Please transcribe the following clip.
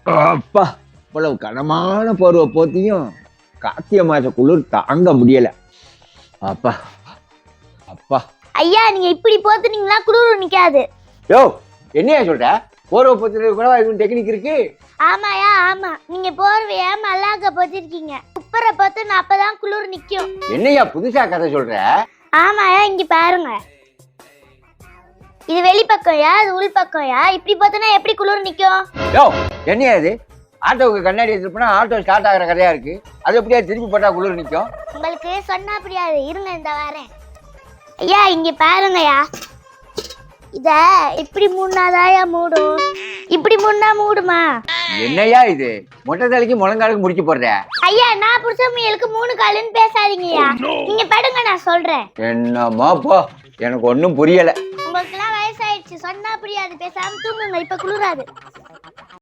அப்பா, இவ்வளவு கனமான போர்வை போத்தியும் கார்த்திகை மாச குளிர் தாங்க முடியல. அப்பா அப்பா. ஐயா நீங்க இப்படி போத்துனீங்களா குளிர் நிக்காது. யோ, என்னையா சொல்ற? போர்வை போத்துறது கூட இதுவும் டெக்னிக் இருக்கு. ஆமாயா ஆமா, நீங்க போர்வைய மல்லாக்க போத்திருக்கீங்க. குப்பரை போத்து அப்பதான் குளிர் நிக்கும். என்னையா புதுசா கதை சொல்ற? ஆமாயா, இங்க பாருங்க. இது வெளிப்பக்கம்யா, இது உள் பக்கம்யா. இப்படி பார்த்தனா எப்படி குளிர் நிக்கும்? யோ, என்னையா இது? ஆட்டோவுக்கு கண்ணாடி எடுத்துப்பா ஆட்டோ ஸ்டார்ட் ஆகிற கதையா இருக்கு. அது எப்படியா திருப்பி போட்டா குளிர் நிக்கும்? உங்களுக்கு சொன்னா புரியாது, இருங்க இந்த வரேன். ஐயா இங்க பாருங்கயா, இத இப்படி மூணாதாயா மூடும். இப்படி மூணா மூடுமா? என்னையா இது? மொட்டை தலைக்கு முழங்காலுக்கு முடிச்சு போடுற? ஐயா நான் புடிச்ச முயலுக்கு 3 காலுன்னு பேசாதீங்கயா. நீங்க படுங்க, நான் சொல்றேன். என்னம்மா போ, எனக்கு ஒன்னும் புரியல. உங்களுக்கு எல்லாம் வயசாயிடுச்சு, சொன்னா புரியாது. பேசாம தூங்குங்க, இப்ப குளிராது.